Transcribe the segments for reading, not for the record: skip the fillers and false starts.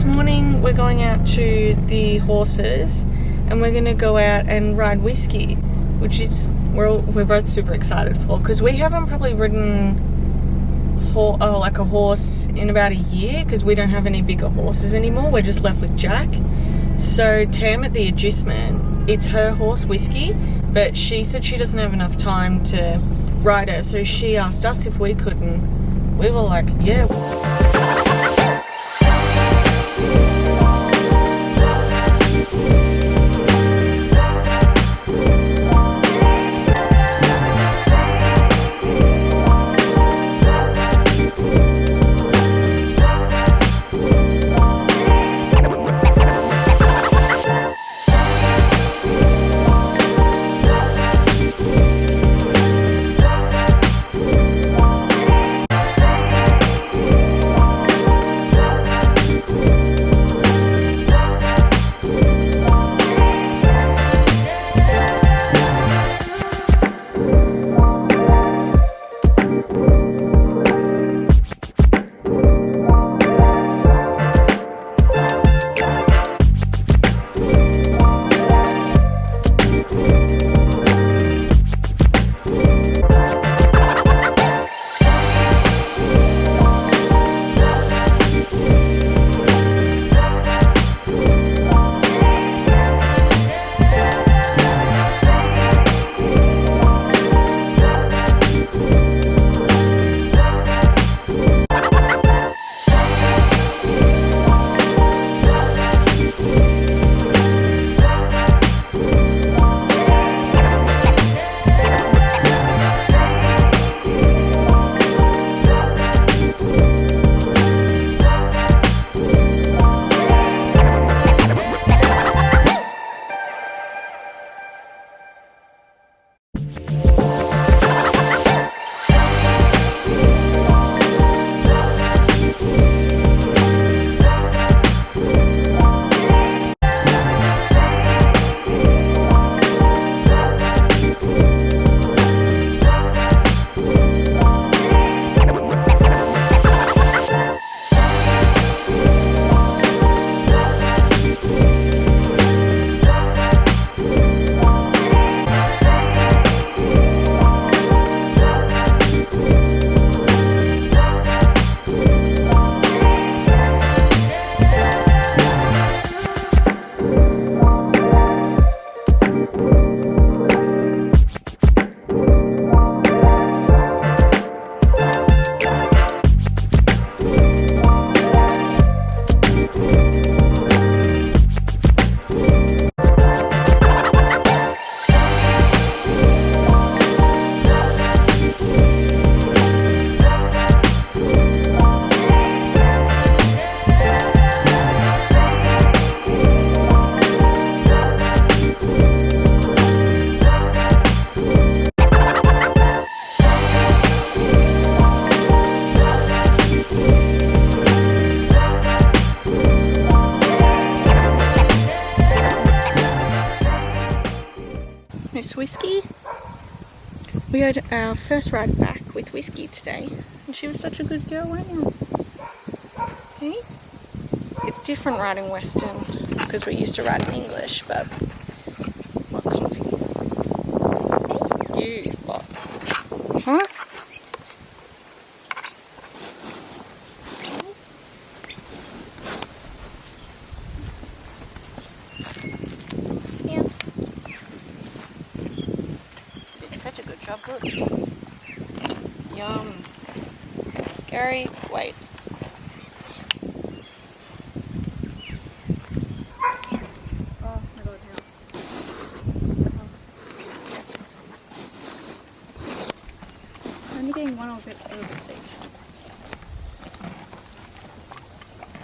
this morning we're going out to the horses and we're going to go out and ride Whiskey, which is we're both super excited for, because we haven't probably ridden like a horse in about a year, because we don't have any bigger horses anymore. We're just left with Jack. So Tam at the agistment, it's her horse Whiskey, but she said she doesn't have enough time to ride her, so she asked us if we could, and we were like, yeah. Miss Whiskey. We had our first ride back with Whiskey today, and she was such a good girl, weren't you? Okay? It's different riding Western because we're used to riding English, but what comfy. Hey, you what? Huh? Such a good job, look. Yum. Gary, wait. Oh my god, now. I'm only getting one of it over the each.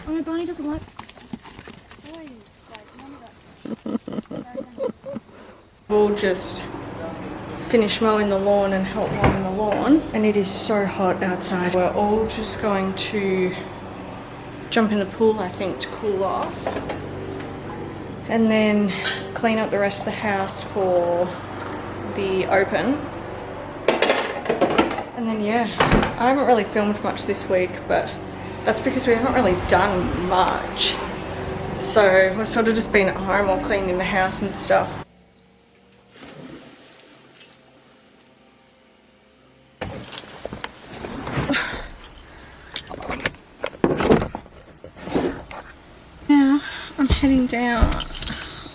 Oh no, Barney doesn't like boys. Like, none of that. We'll just finish mowing the lawn and help mowing the lawn, and it is so hot outside. We're all just going to jump in the pool, I think, to cool off, and then clean up the rest of the house for the open. And then yeah, I haven't really filmed much this week, but that's because we haven't really done much. So we've sort of just been at home or cleaning the house and stuff. Now I'm heading down.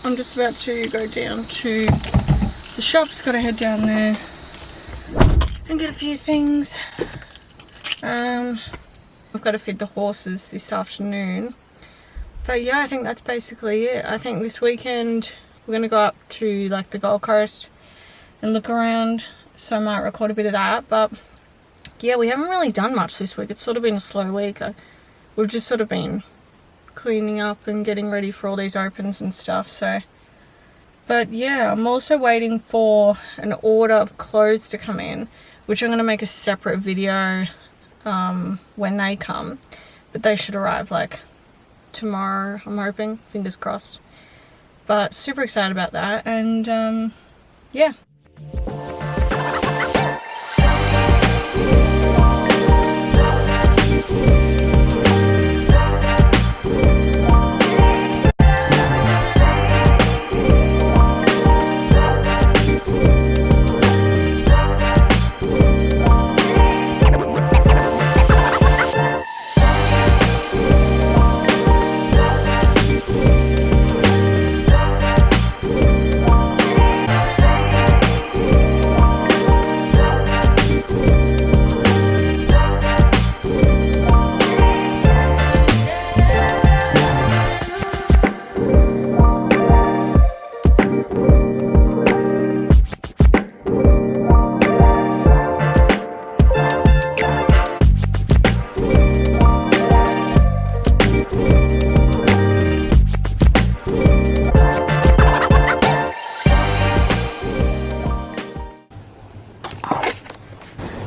I'm just about to go down to the shops. Got to head down there and get a few things. We've got to feed the horses this afternoon. But yeah, I think that's basically it. I think this weekend we're going to go up to like the Gold Coast and look around. So I might record a bit of that. But yeah, we haven't really done much this week. It's sort of been a slow week. We've just sort of been cleaning up and getting ready for all these opens and stuff. So, but yeah, I'm also waiting for an order of clothes to come in, which I'm going to make a separate video when they come, but they should arrive like tomorrow, I'm hoping, fingers crossed. But super excited about that. And yeah.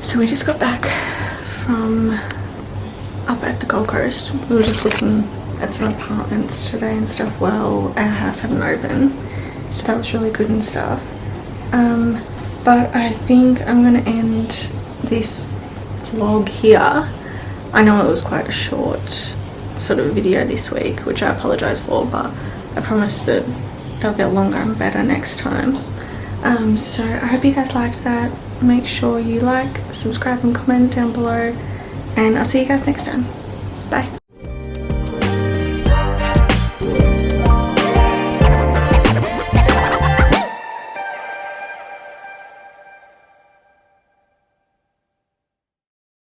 So we just got back from up at the Gold Coast. We were just looking at some apartments today and stuff. Well, our house hadn't opened, so that was really good and stuff. But I think I'm gonna end this vlog here. I know it was quite a short sort of video this week, which I apologize for, but I promise that they'll get longer and better next time. So I hope you guys liked that. Make sure you like, subscribe and comment down below, and I'll see you guys next time. Bye.